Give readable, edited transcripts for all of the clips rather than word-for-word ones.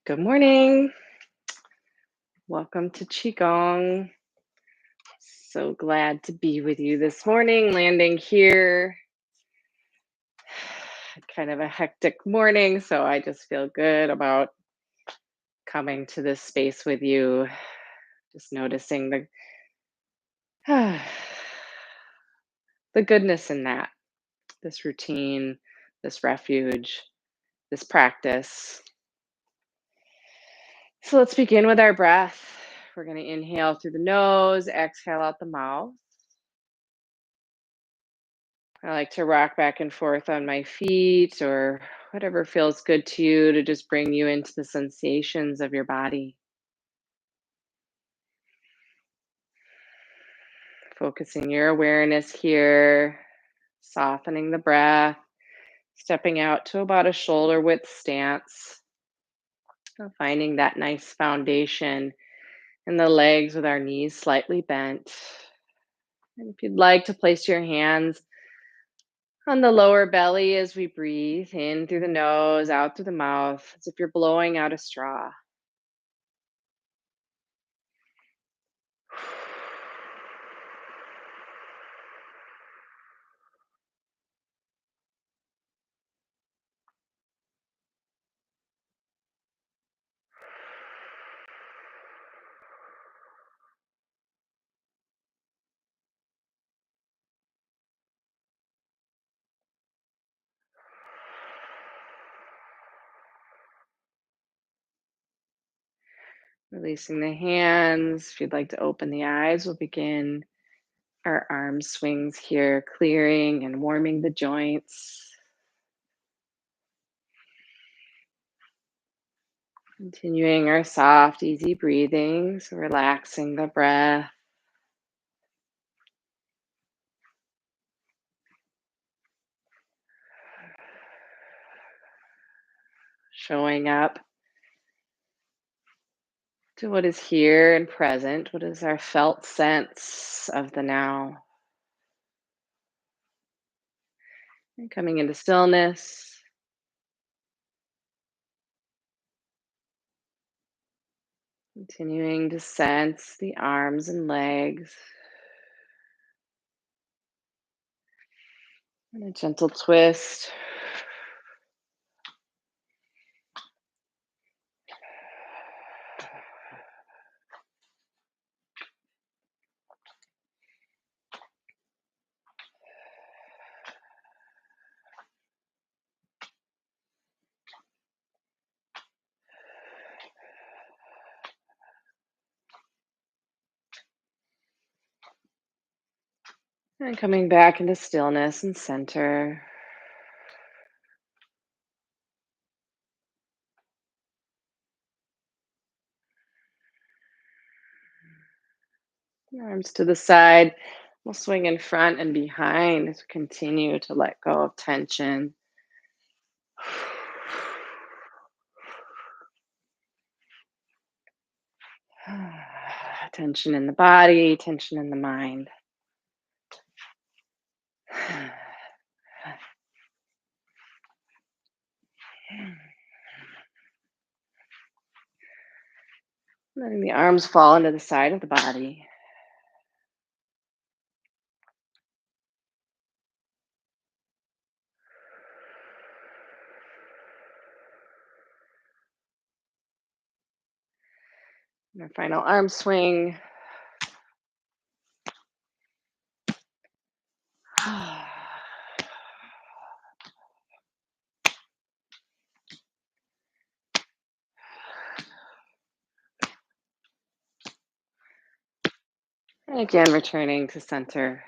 Good morning. Welcome to Qigong. So glad to be with you this morning, landing here. Kind of a hectic morning, so I just feel good about coming to this space with you. Just noticing the goodness in that, this routine, this refuge, this practice. So let's begin with our breath. We're going to inhale through the nose, exhale out the mouth. I like to rock back and forth on my feet or whatever feels good to you to just bring you into the sensations of your body. Focusing your awareness here, softening the breath, stepping out to about a shoulder width stance, finding that nice foundation in the legs with our knees slightly bent. And if you'd like to place your hands on the lower belly as we breathe in through the nose, out through the mouth, as if you're blowing out a straw. Releasing the hands. If you'd like to open the eyes, we'll begin our arm swings here, clearing and warming the joints. Continuing our soft, easy breathing, so relaxing the breath. Showing up to what is here and present, what is our felt sense of the now. And coming into stillness, continuing to sense the arms and legs. And a gentle twist. And coming back into stillness and center. Arms to the side. We'll swing in front and behind as we continue to let go of tension. Tension in the body, tension in the mind. Letting the arms fall into the side of the body. And our final arm swing. And again, returning to center.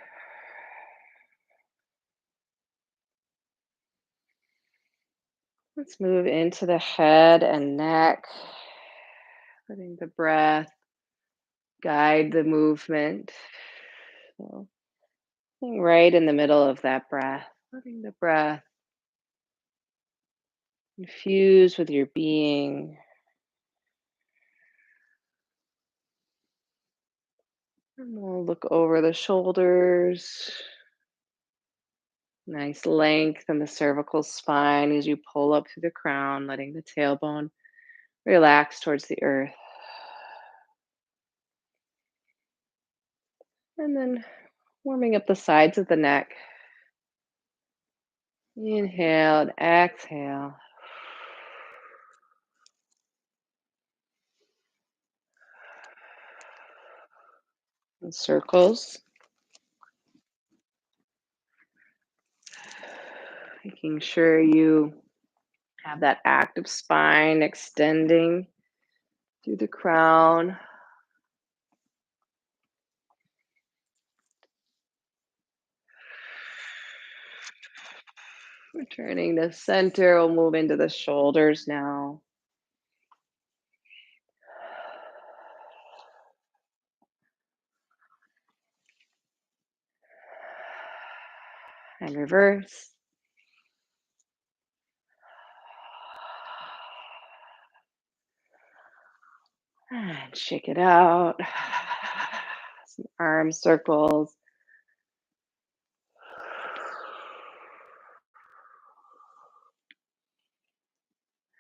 Let's move into the head and neck, letting the breath guide the movement. So, being right in the middle of that breath, letting the breath infuse with your being. And we'll look over the shoulders. Nice length in the cervical spine as you pull up through the crown, letting the tailbone Relax towards the earth. And then warming up the sides of the neck. Inhale and exhale. In circles. Making sure you have that active spine extending through the crown. Returning to center, we'll move into the shoulders now. And reverse. And shake it out. Some arm circles.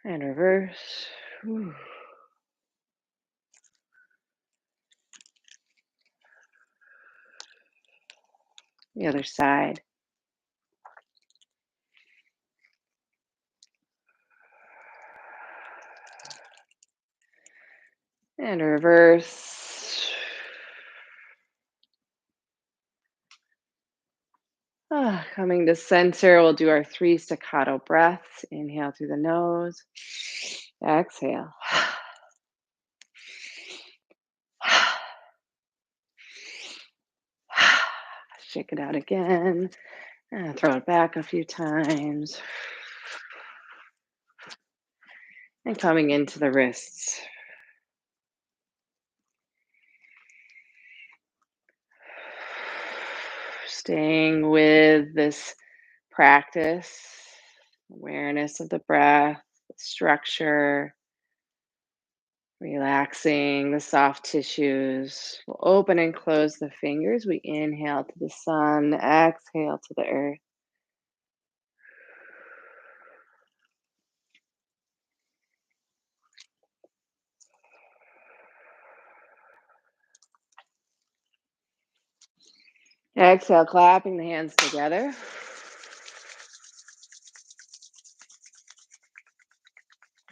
And reverse. The other side. And reverse. Coming to center, we'll do our 3 staccato breaths. Inhale through the nose. Exhale. Shake it out again. And throw it back a few times. And coming into the wrists. Staying with this practice, awareness of the breath, the structure, relaxing the soft tissues. We'll open and close the fingers. We inhale to the sun, exhale to the earth. Exhale, clapping the hands together.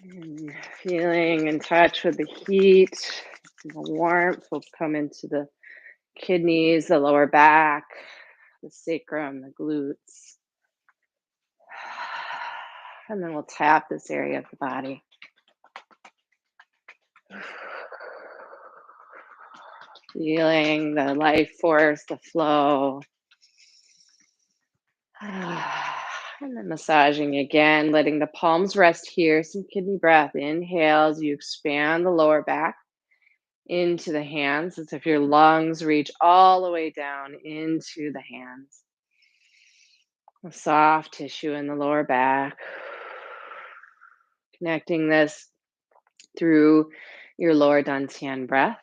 And feeling in touch with the heat, the warmth will come into the kidneys, the lower back, the sacrum, the glutes. And then we'll tap this area of the body. Feeling the life force, the flow. And then massaging again, letting the palms rest here. Some kidney breath. Inhale as you expand the lower back into the hands, as if your lungs reach all the way down into the hands. A soft tissue in the lower back. Connecting this through your lower dantian breath.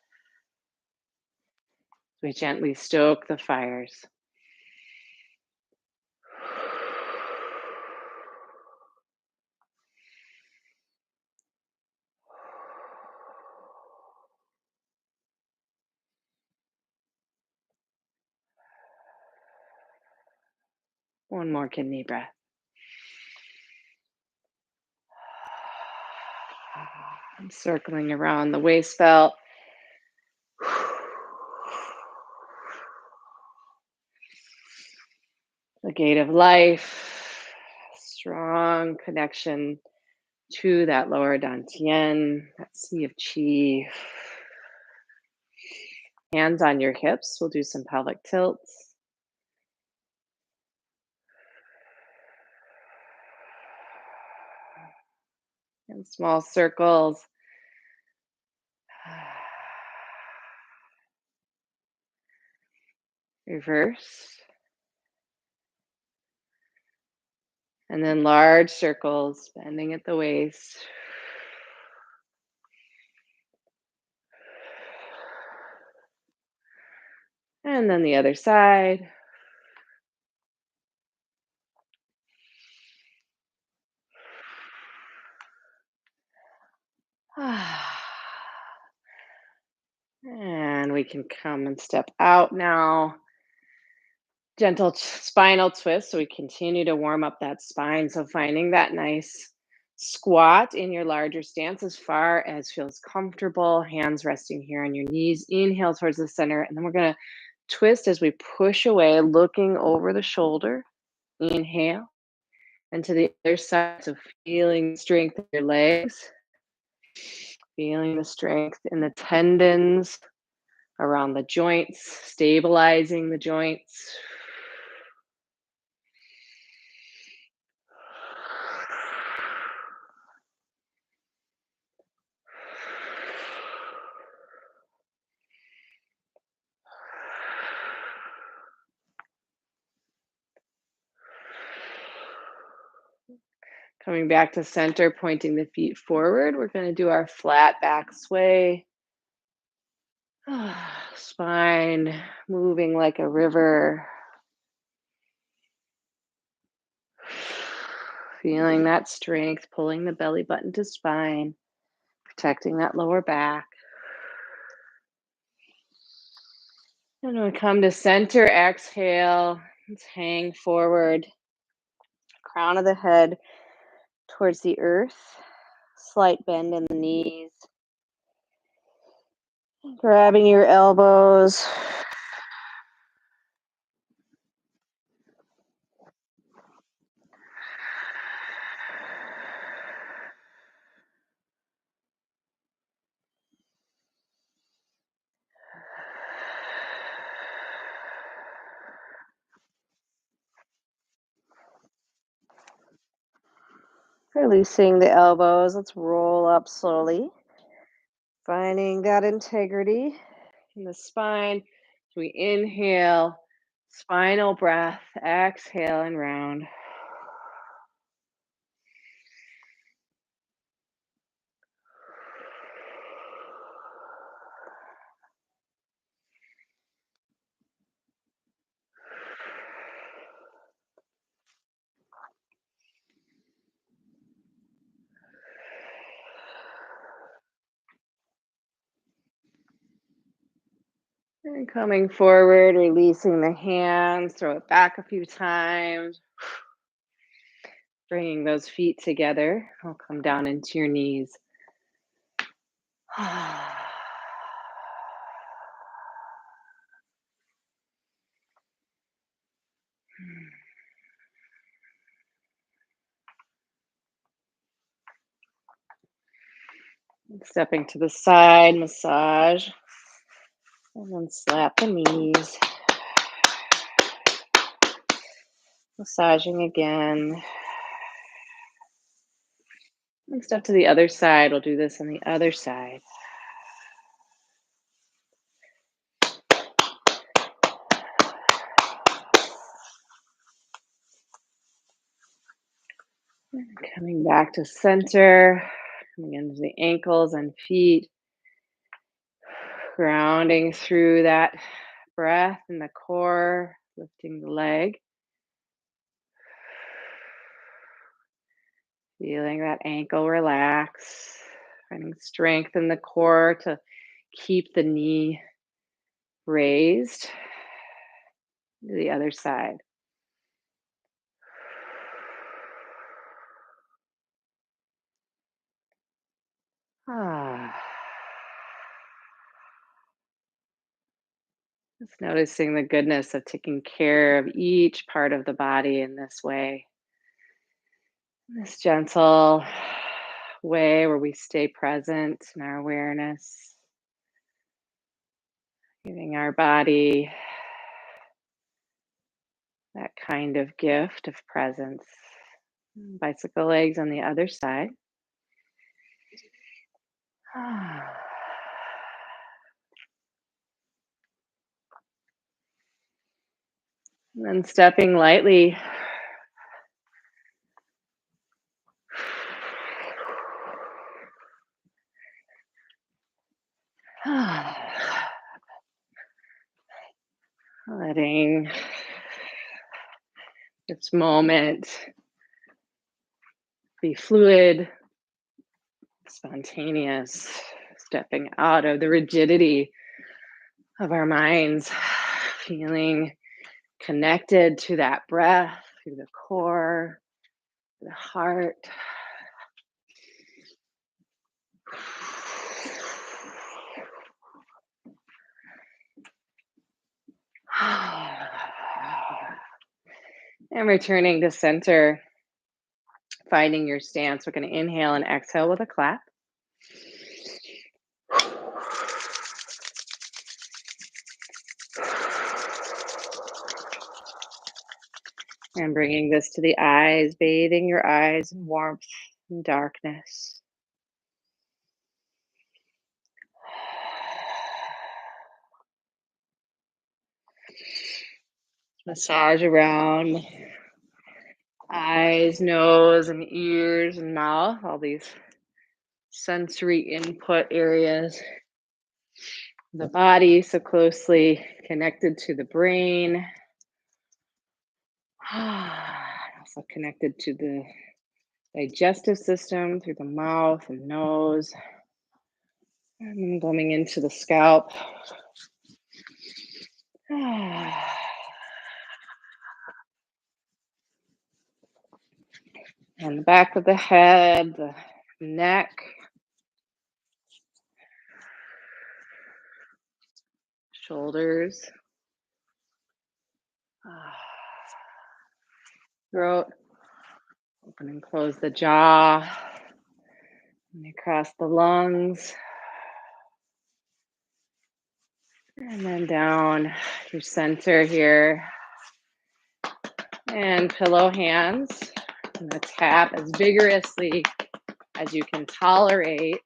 We gently stoke the fires. One more kidney breath. I'm circling around the waist belt. The gate of life. Strong connection to that lower dantian, that sea of qi. Hands on your hips. We'll do some pelvic tilts. And small circles. Reverse. And then large circles, bending at the waist. And then the other side. we can come and step out now. Gentle spinal twist. So we continue to warm up that spine. So finding that nice squat in your larger stance as far as feels comfortable. Hands resting here on your knees. Inhale towards the center. And then we're going to twist as we push away, looking over the shoulder. Inhale. And to the other side. So feeling strength in your legs. Feeling the strength in the tendons around the joints, stabilizing the joints. Coming back to center, pointing the feet forward. We're going to do our flat back sway. Spine moving like a river. Feeling that strength, pulling the belly button to spine, protecting that lower back. And when we come to center, exhale. Let's hang forward. Crown of the head towards the earth. Slight bend in the knees. Grabbing your elbows. Releasing the elbows. Let's roll up slowly. Finding that integrity in the spine. So we inhale, spinal breath, exhale and round. And coming forward, releasing the hands, throw it back a few times. Bringing those feet together. I'll come down into your knees. Stepping to the side, massage. And then slap the knees. Massaging again. And step to the other side. We'll do this on the other side. Coming back to center. Coming into the ankles and feet. Grounding through that breath in the core. Lifting the leg. Feeling that ankle relax. Finding strength in the core to keep the knee raised. To the other side. Just noticing the goodness of taking care of each part of the body in this way. This gentle way where we stay present in our awareness. Giving our body that kind of gift of presence. Bicycle legs on the other side. And then stepping lightly letting this moment be fluid, spontaneous, stepping out of the rigidity of our minds, feeling connected to that breath through the core, the heart. And returning to center, finding your stance. We're going to inhale and exhale with a clap. And bringing this to the eyes, bathing your eyes in warmth and darkness. Massage around eyes, nose, and ears and mouth, all these sensory input areas. The body so closely connected to the brain. Also connected to the digestive system through the mouth and nose. And then going into the scalp. And the back of the head, the neck, shoulders, throat. Open and close the jaw. And across the lungs. And then down your center here. And pillow hands. I'm going to tap as vigorously as you can tolerate.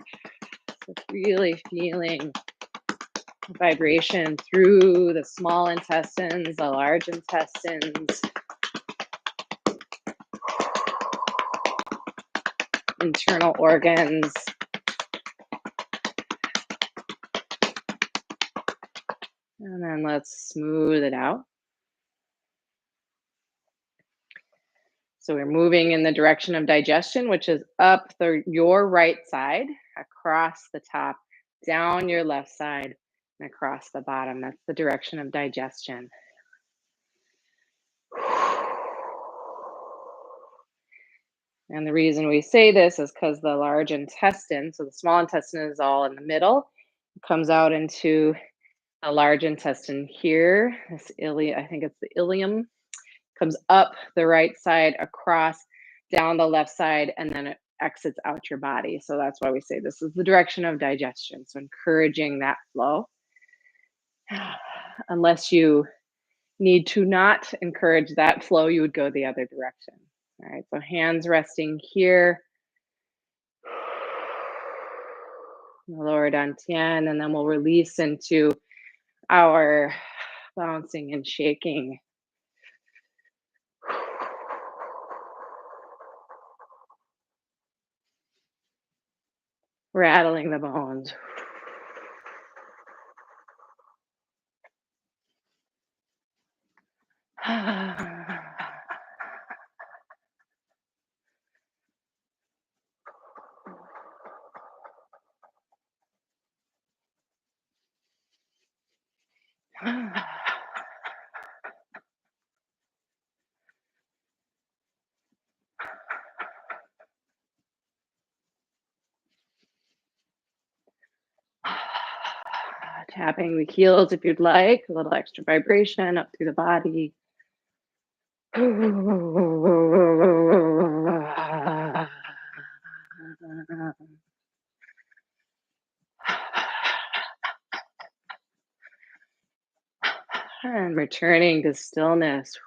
So really feeling vibration through the small intestines, the large intestines, internal organs. And then let's smooth it out. So we're moving in the direction of digestion, which is up your right side, across the top, down your left side, and across the bottom. That's the direction of digestion. And the reason we say this is because the large intestine, so the small intestine is all in the middle, it comes out into a large intestine here. This I think it's the ileum, comes up the right side, across, down the left side, and then it exits out your body. So that's why we say this is the direction of digestion. So encouraging that flow. Unless you need to not encourage that flow, you would go the other direction. All right, so hands resting here. The lower dantian, and then we'll release into our bouncing and shaking. Rattling the bones. Tapping the heels if you'd like, a little extra vibration up through the body. And returning to stillness,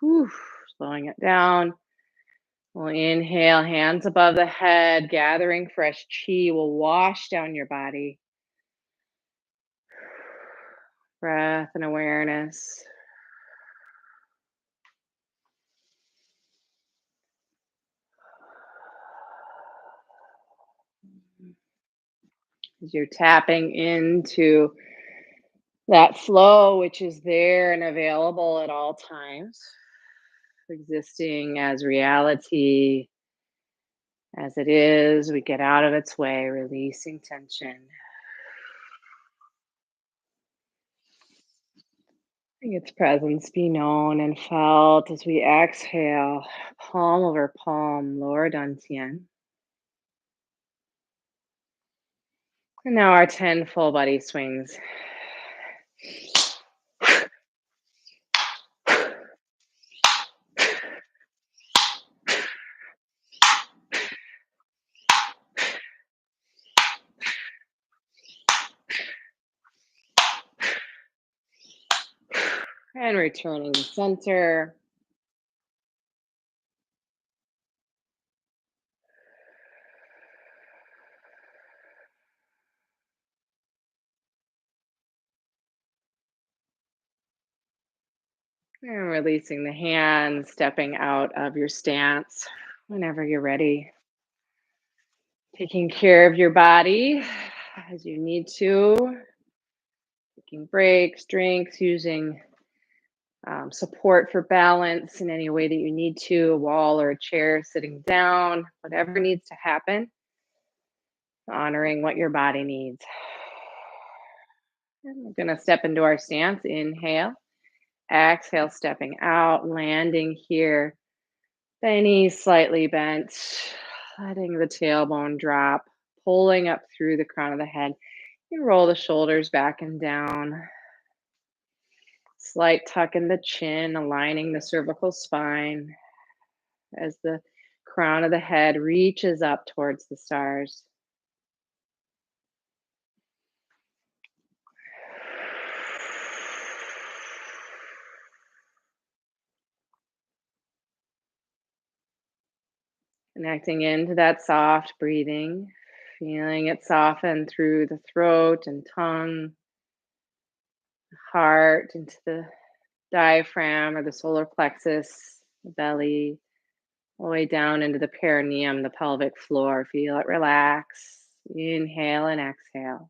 slowing it down. We'll inhale, hands above the head, gathering fresh chi will wash down your body. Breath and awareness. As you're tapping into that flow, which is there and available at all times, existing as reality as it is, we get out of its way, releasing tension. Its presence be known and felt as we exhale, palm over palm, lower dantian. And now our 10 full body swings. And returning to center. And releasing the hands, stepping out of your stance whenever you're ready. Taking care of your body as you need to. Taking breaks, drinks, using support for balance in any way that you need to, a wall or a chair, sitting down, whatever needs to happen, honoring what your body needs. And we're going to step into our stance. Inhale, exhale, stepping out, landing here. The knees slightly bent, letting the tailbone drop, pulling up through the crown of the head. You roll the shoulders back and down. Slight tuck in the chin, aligning the cervical spine as the crown of the head reaches up towards the stars. Connecting into that soft breathing, feeling it soften through the throat and tongue, heart, into the diaphragm or the solar plexus, the belly, all the way down into the perineum, the pelvic floor. Feel it relax. Inhale and exhale.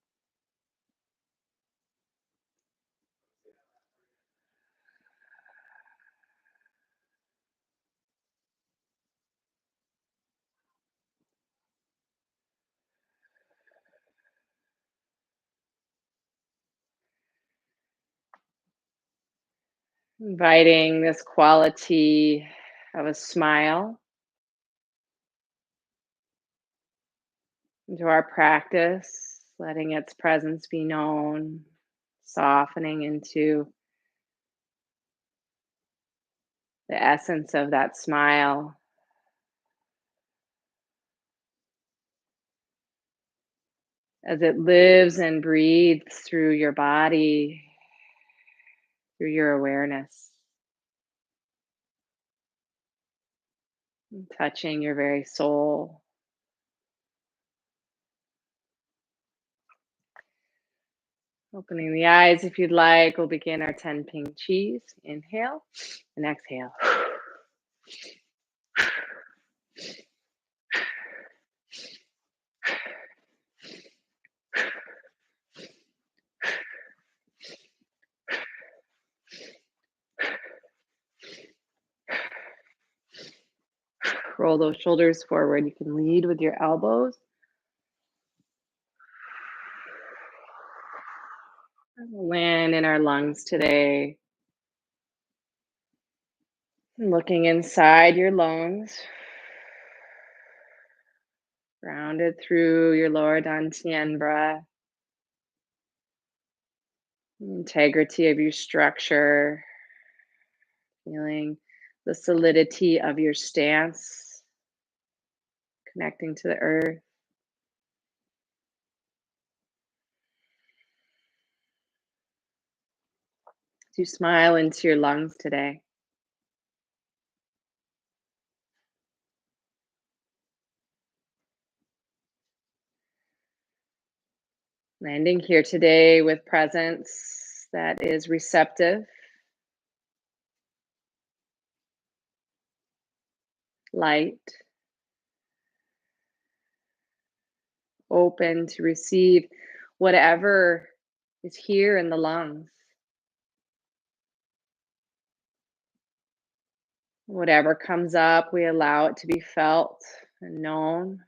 Inviting this quality of a smile into our practice, letting its presence be known, softening into the essence of that smile. As it lives and breathes through your body, through your awareness, touching your very soul. Opening the eyes if you'd like. We'll begin our 10 ping chis. Inhale and exhale. Roll those shoulders forward. You can lead with your elbows. Land in our lungs today. Looking inside your lungs. Grounded through your lower dantian breath. Integrity of your structure. Feeling the solidity of your stance. Connecting to the earth. As you smile into your lungs today. Landing here today with presence that is receptive, light, open to receive whatever is here in the lungs. Whatever comes up, we allow it to be felt and known,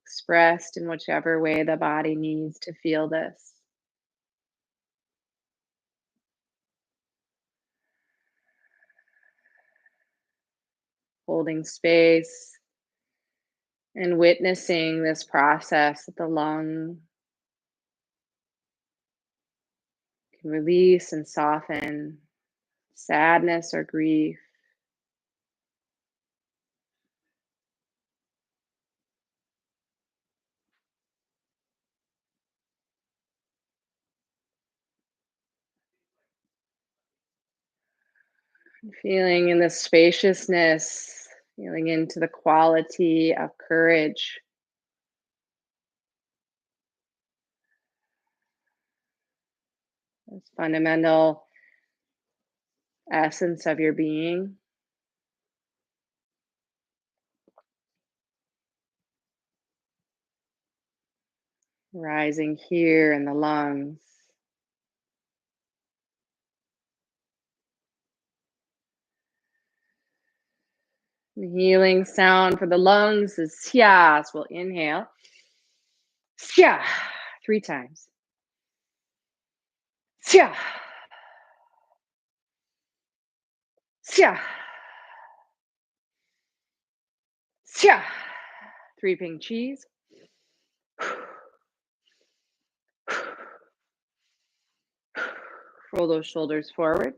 expressed in whichever way the body needs to feel this. holding space and witnessing this process that the lung can release and soften sadness or grief. Feeling in the spaciousness, feeling into the quality of courage, this fundamental essence of your being, rising here in the lungs. The healing sound for the lungs is Chia. So we'll inhale. Chia. 3 times. Chia. Chia. Chia. 3 ping cheese. Roll those shoulders forward.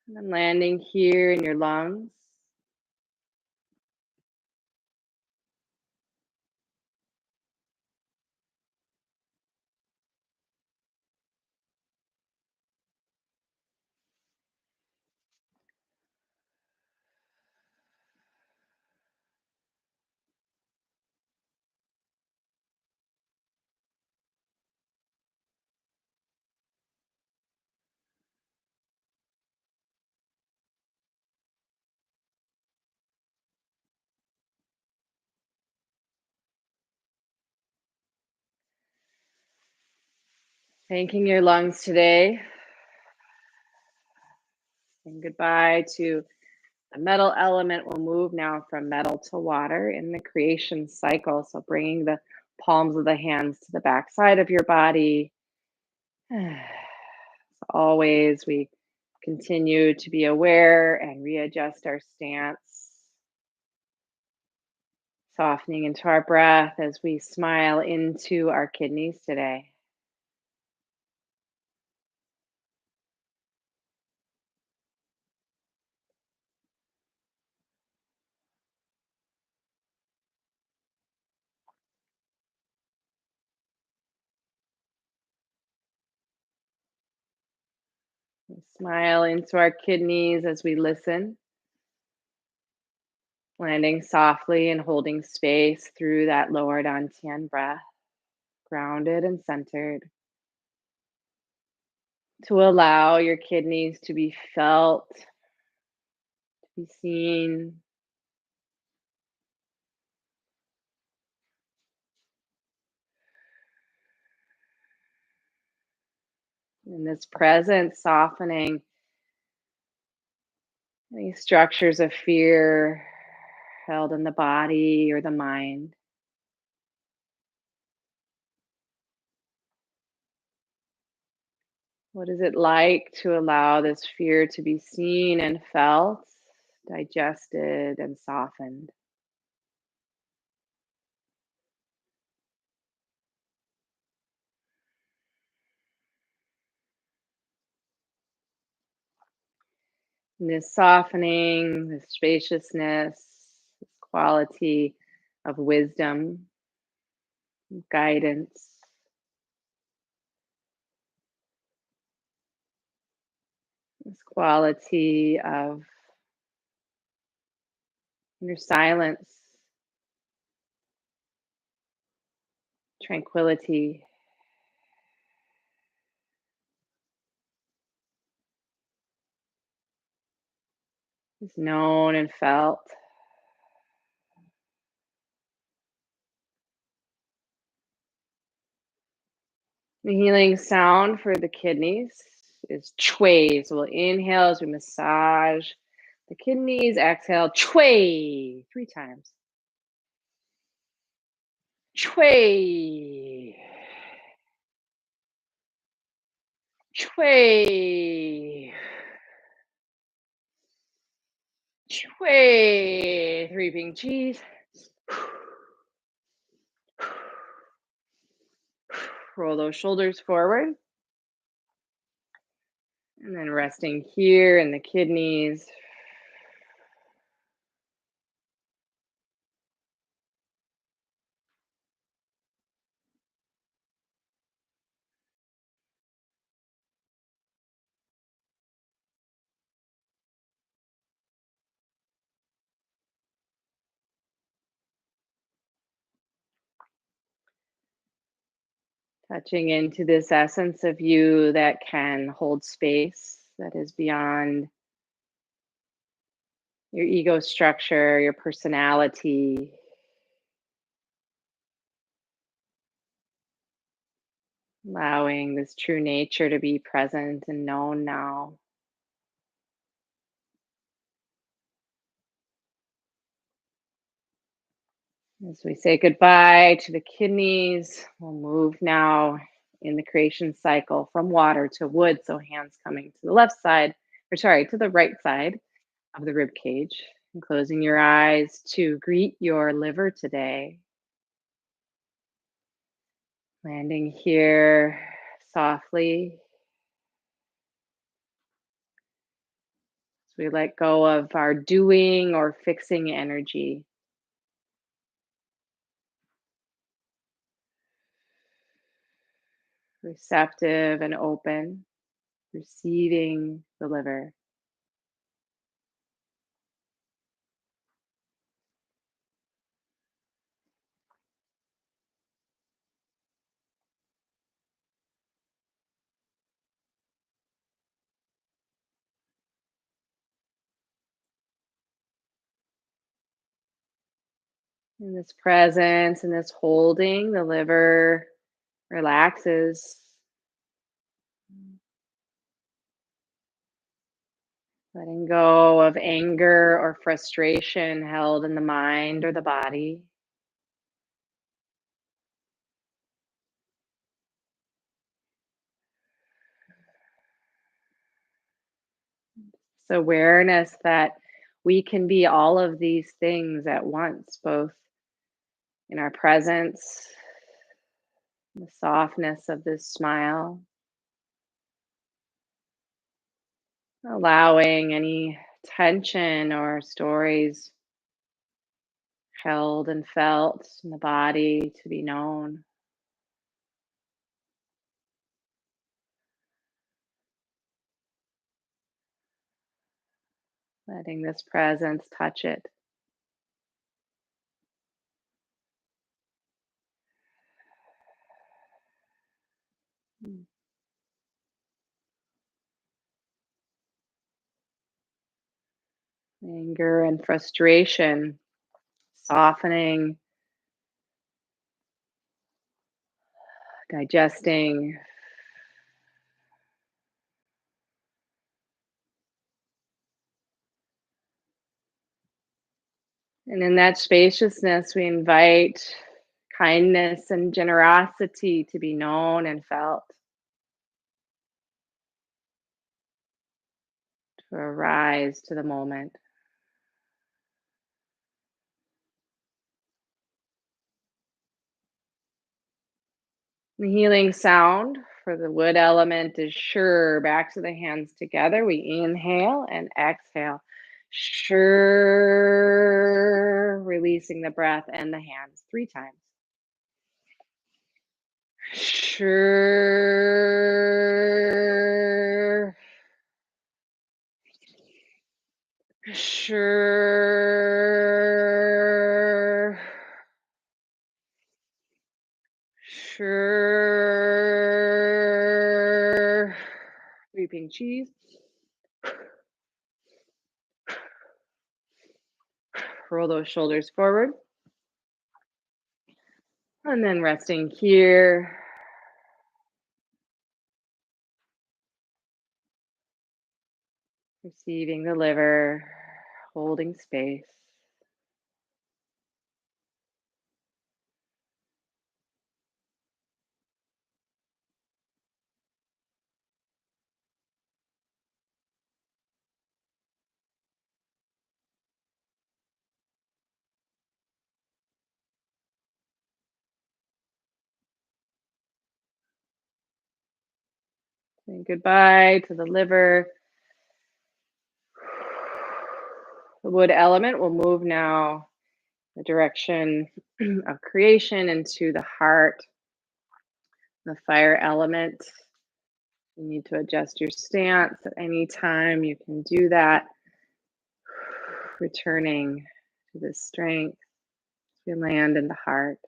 And then landing here in your lungs. Thanking your lungs today. Saying goodbye to the metal element. We'll move now from metal to water in the creation cycle. So bringing the palms of the hands to the back side of your body. As always, we continue to be aware and readjust our stance, softening into our breath as we smile into our kidneys today. We smile into our kidneys as we listen, landing softly and holding space through that lower dantian breath, grounded and centered, to allow your kidneys to be felt, to be seen. In this present, softening any structures of fear held in the body or the mind. What is it like to allow this fear to be seen and felt, digested and softened? And this softening, this spaciousness, this quality of wisdom, guidance, this quality of inner silence, tranquility, is known and felt. The healing sound for the kidneys is chui. So we'll inhale as we massage the kidneys, exhale, chui, 3 times. Chui, chui. Way, three ping cheese. Roll those shoulders forward. And then resting here in the kidneys. Touching into this essence of you that can hold space, that is beyond your ego structure, your personality. Allowing this true nature to be present and known now. As we say goodbye to the kidneys, we'll move now in the creation cycle from water to wood. So hands coming to the left side, or sorry, to the right side of the rib cage. And closing your eyes to greet your liver today. Landing here softly. As we let go of our doing or fixing energy. Receptive and open, receiving the liver. In this presence and this holding, the liver relaxes, letting go of anger or frustration held in the mind or the body. This awareness that we can be all of these things at once, both in our presence, the softness of this smile, allowing any tension or stories held and felt in the body to be known. Letting this presence touch it. Anger and frustration, softening, digesting. And in that spaciousness, we invite kindness and generosity to be known and felt, to arise to the moment. The healing sound for the wood element is sure. Back to the hands together. We inhale and exhale. Sure. Releasing the breath and the hands 3 times. Sure. Sure. Sure. Reaping cheese. Roll those shoulders forward. And then resting here. Receiving the liver. Holding space. Saying goodbye to the liver. The wood element will move now the direction of creation into the heart. The fire element, you need to adjust your stance at any time. You can do that. Returning to this strength as we land in the heart.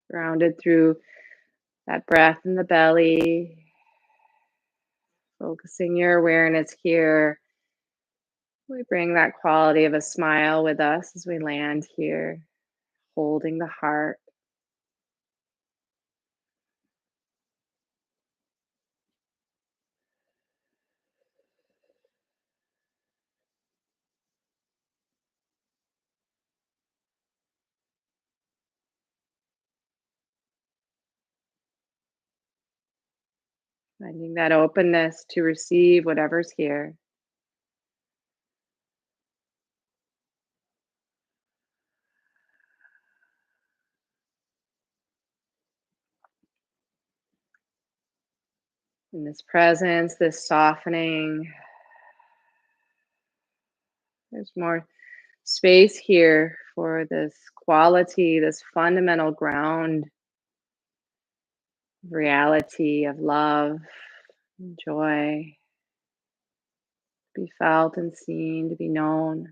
Grounded through that breath in the belly. Focusing your awareness here. We bring that quality of a smile with us as we land here, holding the heart. Finding that openness to receive whatever's here. In this presence, this softening, there's more space here for this quality, this fundamental ground of reality, of love, and joy, to be felt and seen, to be known,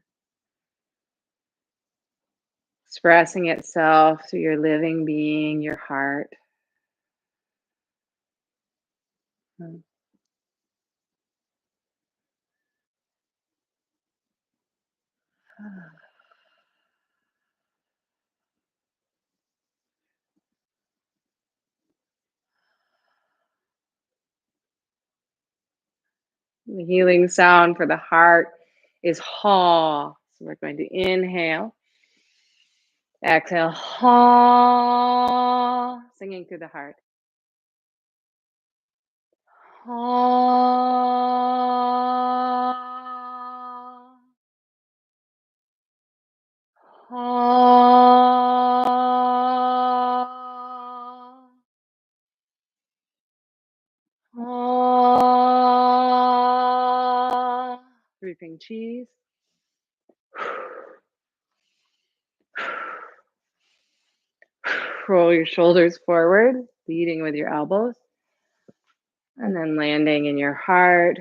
expressing itself through your living being, your heart. Mm. The healing sound for the heart is ha. So we're going to inhale, exhale, ha, singing through the heart. Ha, ha, ha. Reaping cheese. Roll your shoulders forward, leading with your elbows, and then landing in your heart.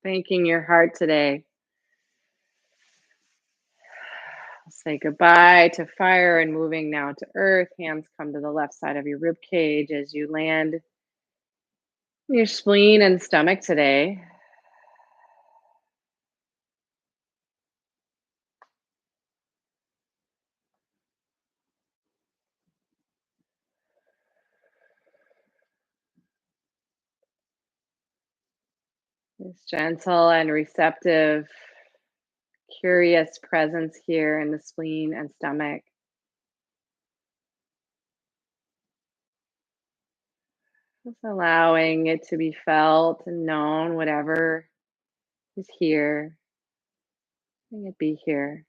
Thanking your heart today. Say goodbye to fire and moving now to earth. Hands come to the left side of your rib cage as you land in your spleen and stomach today. This gentle and receptive, curious presence here in the spleen and stomach. Just allowing it to be felt and known, whatever is here. Letting it be here.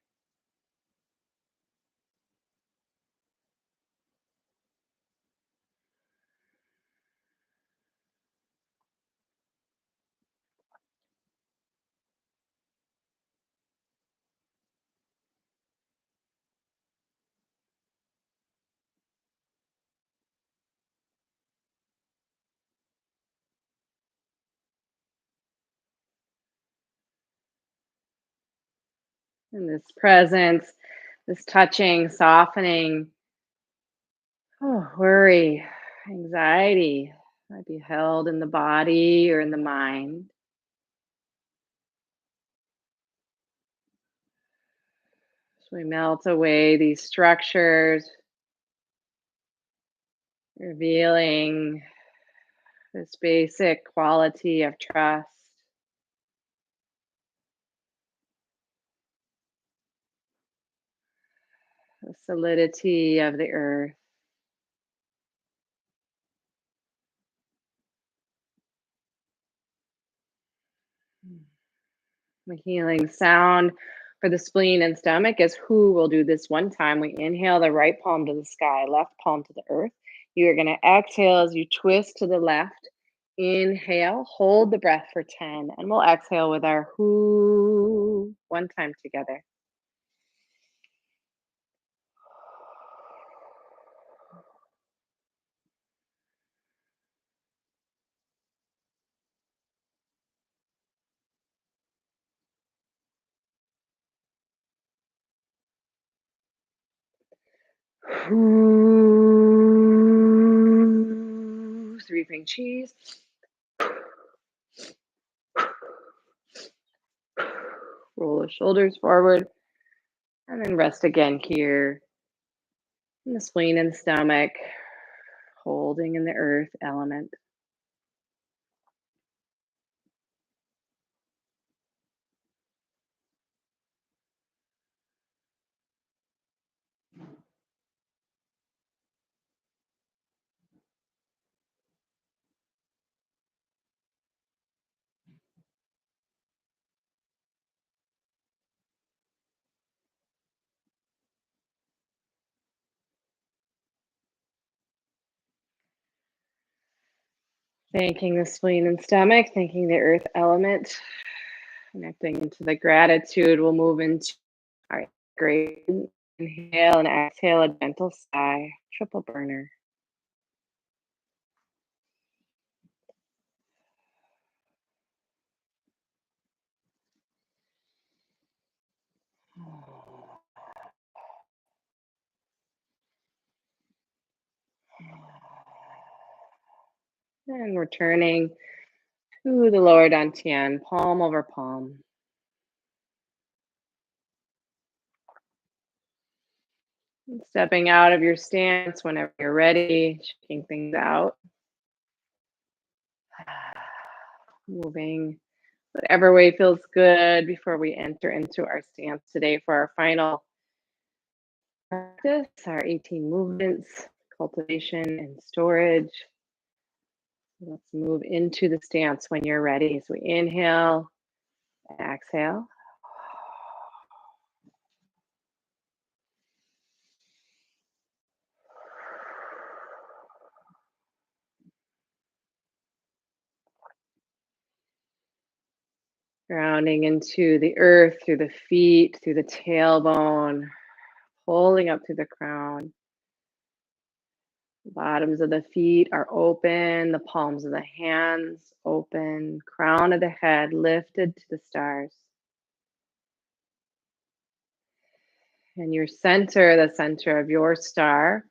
In this presence, this touching, softening, worry, anxiety might be held in the body or in the mind. So we melt away these structures, revealing this basic quality of trust, the solidity of the earth. The healing sound for the spleen and stomach is who. We'll do this one time. We inhale the right palm to the sky, left palm to the earth. You're going to exhale as you twist to the left. Inhale, hold the breath for 10, and we'll exhale with our who one time together. Who. Three ring cheese. Roll the shoulders forward and then rest again here in the spleen and stomach, holding in the earth element. Thanking the spleen and stomach, thanking the earth element, connecting into the gratitude. We'll move into our great inhale and exhale, a gentle sigh, triple burner. And returning to the lower dantian, palm over palm. And stepping out of your stance whenever you're ready, shaking things out. Moving whatever way feels good before we enter into our stance today for our final practice, our 18 movements, cultivation and storage. Let's move into the stance when you're ready. So we inhale, exhale. Grounding into the earth through the feet, through the tailbone, pulling up through the crown. The bottoms of the feet are open, the palms of the hands open, crown of the head lifted to the stars. And your center, the center of your star,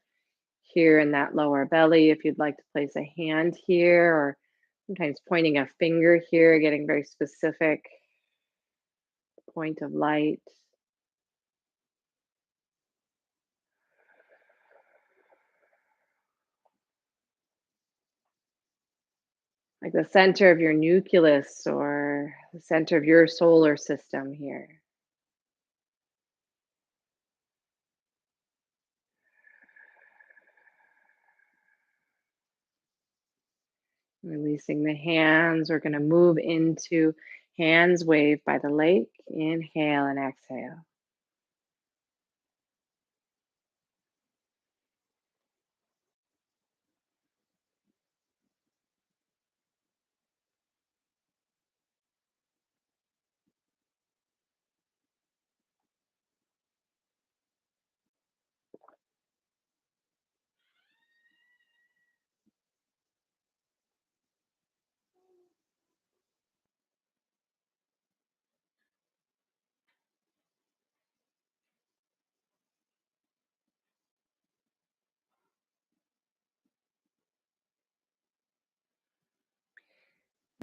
here in that lower belly. If you'd like to place a hand here, or sometimes pointing a finger here, getting very specific point of light. Like the center of your nucleus or the center of your solar system here. Releasing the hands, we're going to move into hands wave by the lake. Inhale and exhale.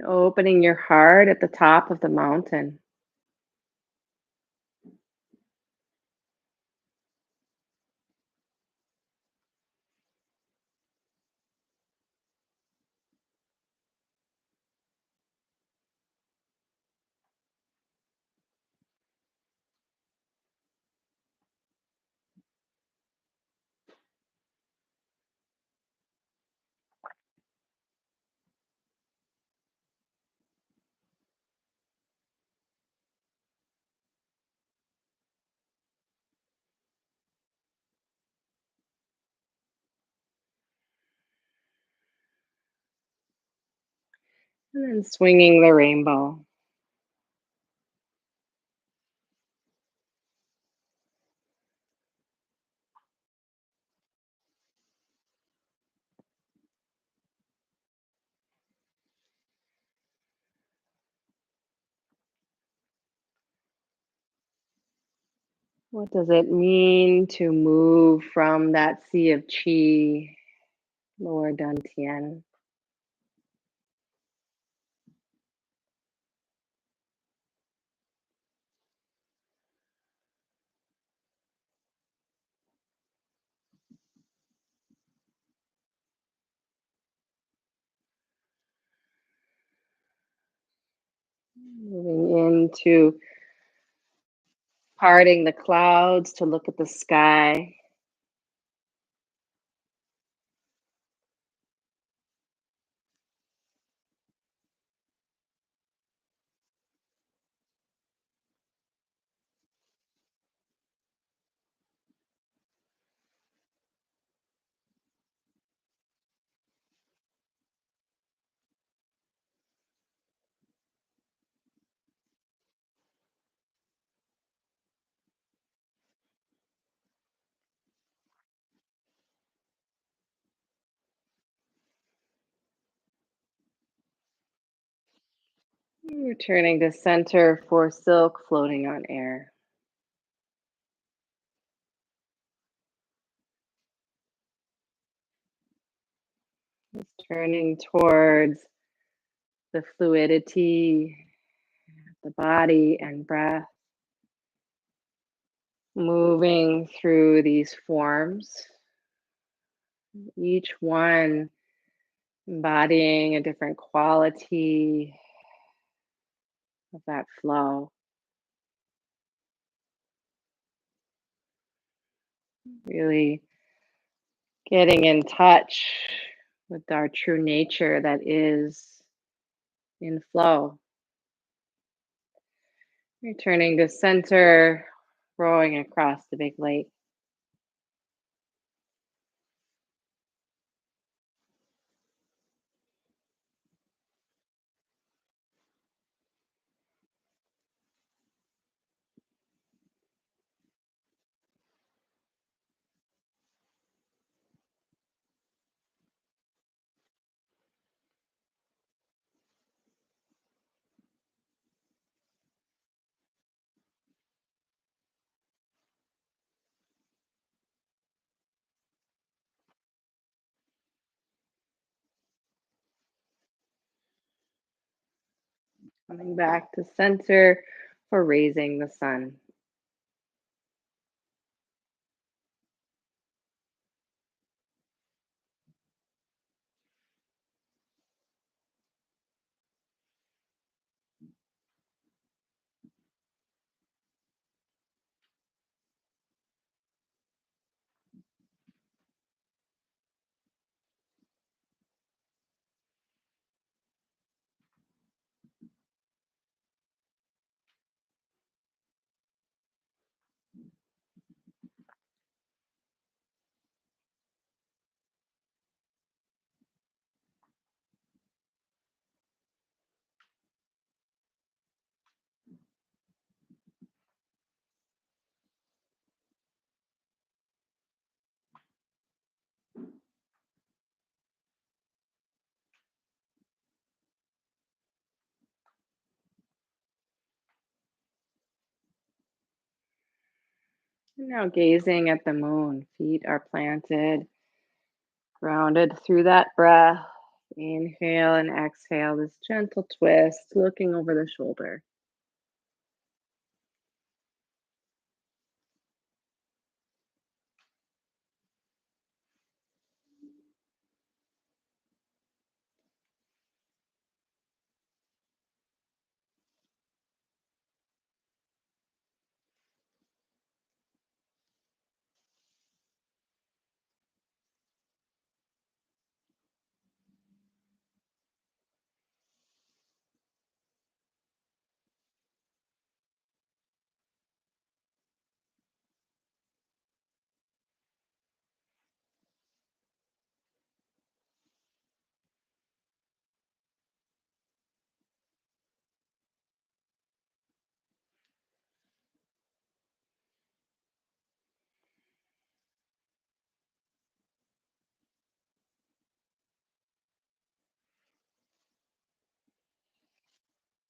Opening your heart at the top of the mountain. And then swinging the rainbow. What does it mean to move from that sea of Qi, lower Dantian? Moving into parting the clouds to look at the sky. Returning to center for silk floating on air. Just turning towards the fluidity, the body and breath, moving through these forms, each one embodying a different quality of that flow. Really getting in touch with our true nature that is in flow. Returning to center, rowing across the big lake. Coming back to center for raising the sun. And now gazing at the moon, feet are planted, grounded through that breath. Inhale and exhale, this gentle twist, looking over the shoulder.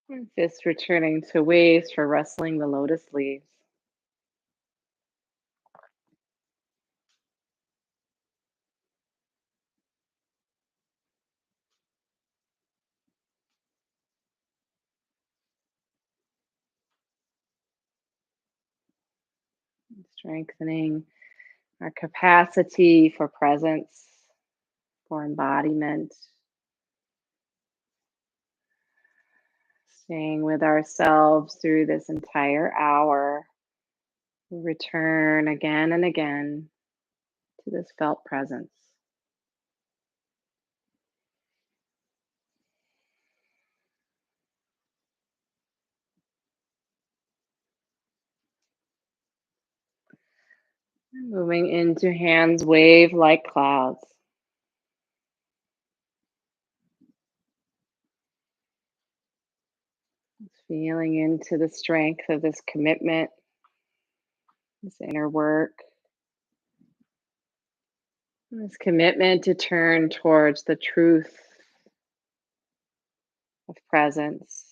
And fists returning to waves for rustling the lotus leaves. Strengthening our capacity for presence, for embodiment, staying with ourselves through this entire hour. We return again and again to this felt presence. Moving into hands wave like clouds. Feeling into the strength of this commitment, this inner work, and this commitment to turn towards the truth of presence.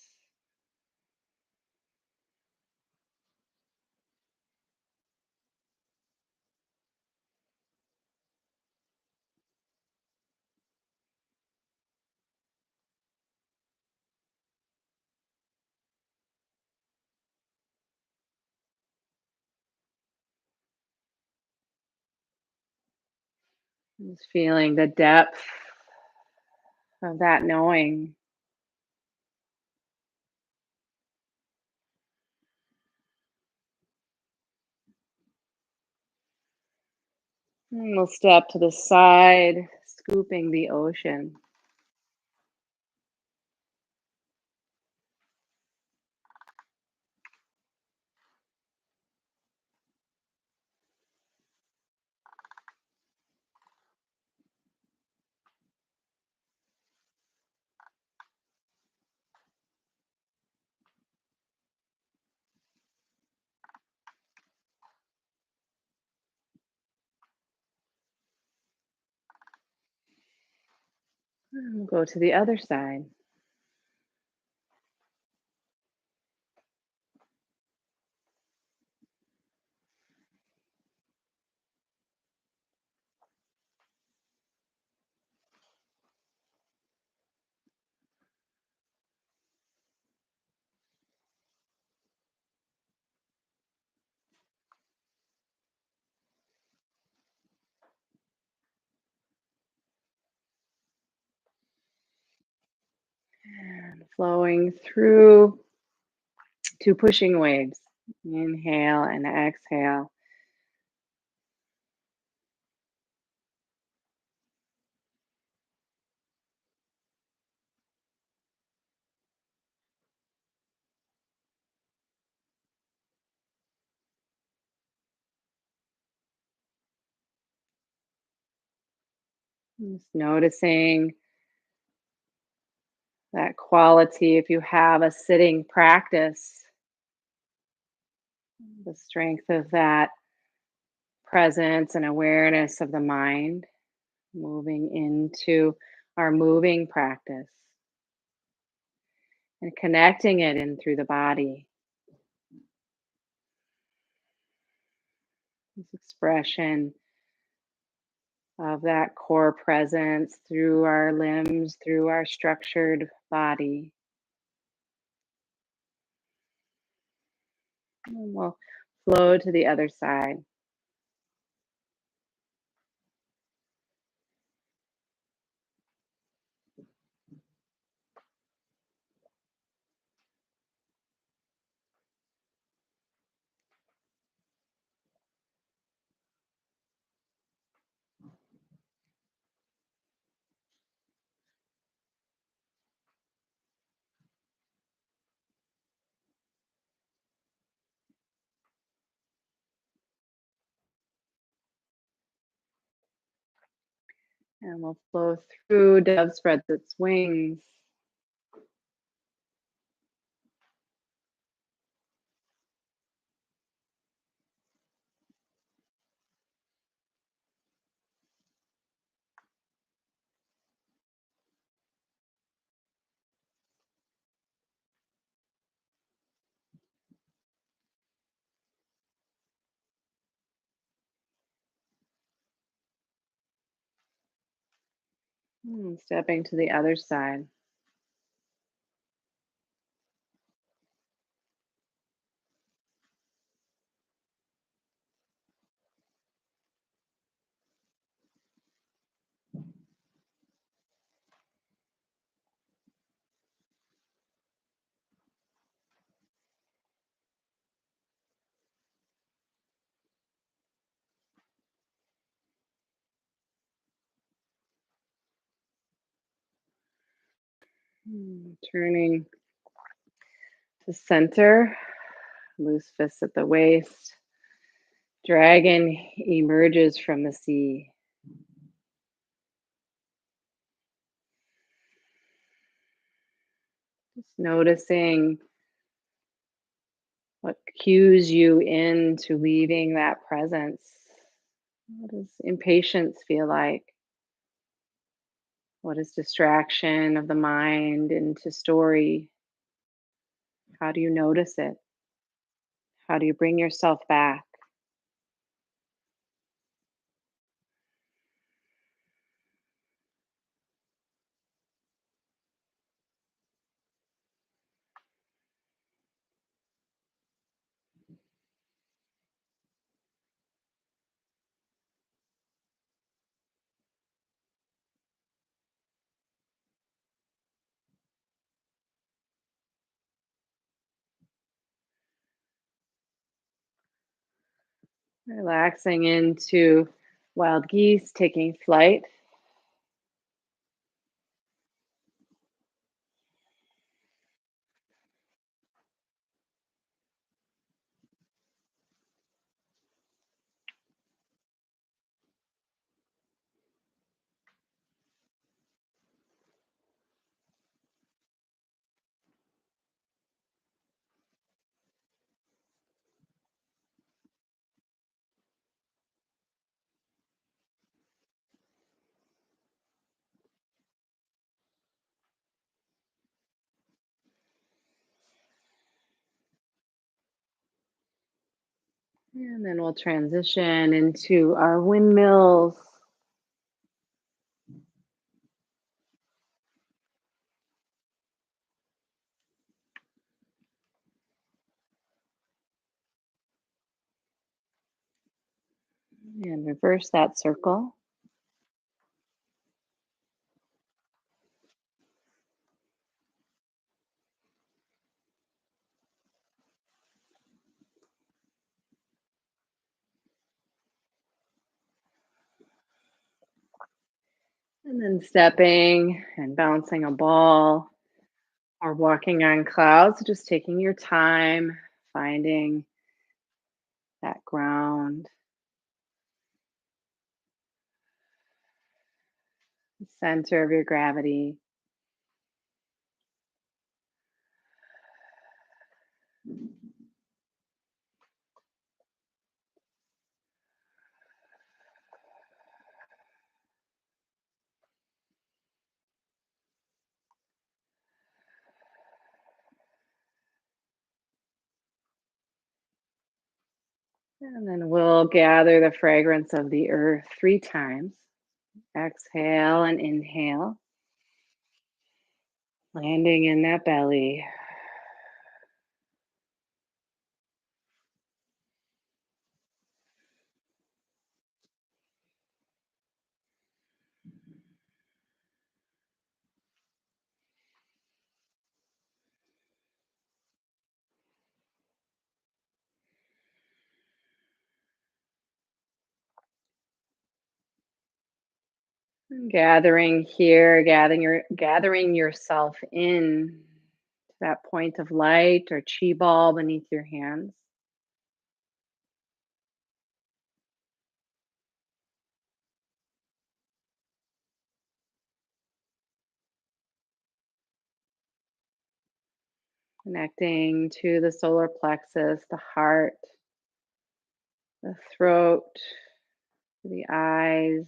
Just feeling the depth of that knowing. And we'll step to the side, scooping the ocean. And we'll go to the other side. And flowing through to pushing waves. Inhale and exhale. Just noticing that quality if you have a sitting practice, the strength of that presence and awareness of the mind moving into our moving practice and connecting it in through the body. This expression of that core presence through our limbs, through our structured body. And we'll flow to the other side. And we'll flow through. Dove spreads its wings. Stepping to the other side. Turning to center, loose fists at the waist. Dragon emerges from the sea. Just noticing what cues you into leaving that presence. What does impatience feel like? What is distraction of the mind into story? How do you notice it? How do you bring yourself back? Relaxing into wild geese taking flight. And then we'll transition into our windmills. And reverse that circle. And then stepping and bouncing a ball or walking on clouds, just taking your time, finding that ground, the center of your gravity. And then we'll gather the fragrance of the earth 3 times. Exhale and inhale, landing in that belly. Gathering here, gathering yourself in to that point of light or chi ball beneath your hands. Connecting to the solar plexus, the heart, the throat, the eyes,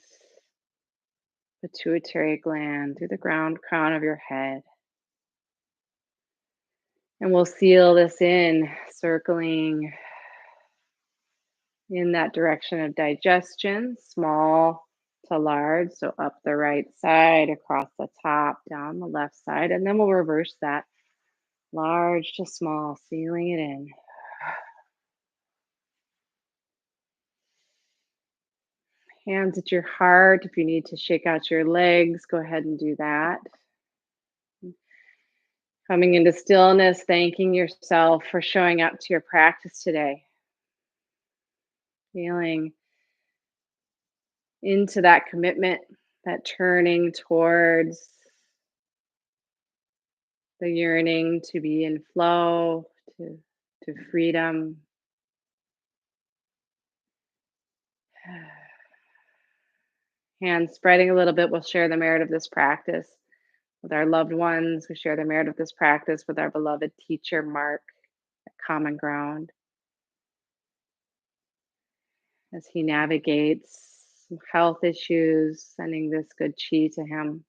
pituitary gland, through the ground crown of your head. And we'll seal this in, circling in that direction of digestion, small to large. So up the right side, across the top, down the left side. And then we'll reverse that large to small, sealing it in. Hands at your heart. If you need to shake out your legs, go ahead and do that. Coming into stillness, thanking yourself for showing up to your practice today. Feeling into that commitment, that turning towards the yearning to be in flow, to freedom. Hands spreading a little bit, we'll share the merit of this practice with our loved ones. We share the merit of this practice with our beloved teacher, Mark, at Common Ground, as he navigates some health issues, sending this good chi to him.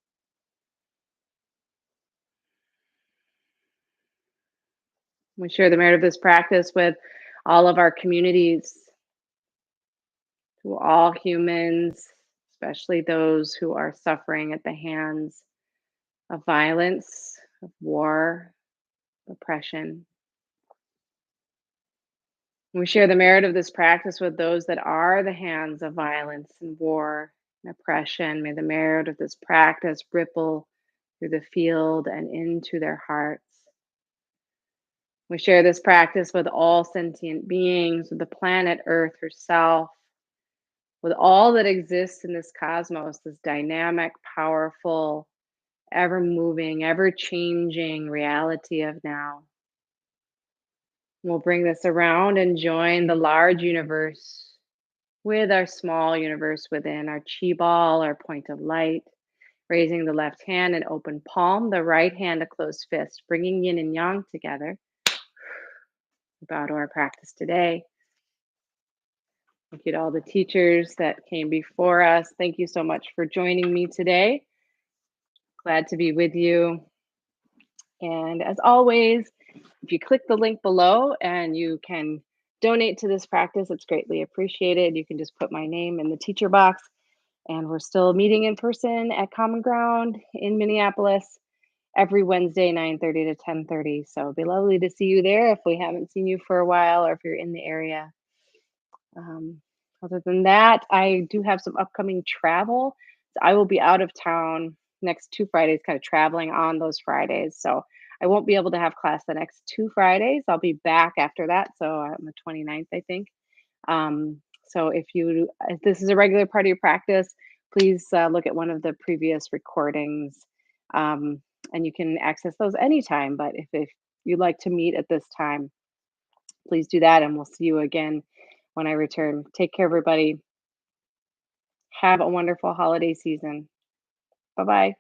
We share the merit of this practice with all of our communities, to all humans, especially those who are suffering at the hands of violence, of war, oppression. We share the merit of this practice with those that are the hands of violence and war and oppression. May the merit of this practice ripple through the field and into their hearts. We share this practice with all sentient beings, with the planet Earth herself, with all that exists in this cosmos, this dynamic, powerful, ever moving, ever changing reality of now. We'll bring this around and join the large universe with our small universe within, our chi ball, our point of light. Raising the left hand and open palm, the right hand a closed fist, bringing yin and yang together. Bow to our practice today. Thank you to all the teachers that came before us. Thank you so much for joining me today. Glad to be with you. And as always, if you click the link below and you can donate to this practice, it's greatly appreciated. You can just put my name in the teacher box. And we're still meeting in person at Common Ground in Minneapolis every Wednesday, 9:30 to 10:30. So it'd be lovely to see you there if we haven't seen you for a while or if you're in the area. Um, Other than that, I do have some upcoming travel. So I will be out of town next 2 Fridays, kind of traveling on those Fridays. So I won't be able to have class the next 2 Fridays. I'll be back after that. So on the 29th, I think. So if this is a regular part of your practice, please look at one of the previous recordings, um, and you can access those anytime. But if you'd like to meet at this time, please do that, and we'll see you again when I return. Take care, everybody. Have a wonderful holiday season. Bye bye.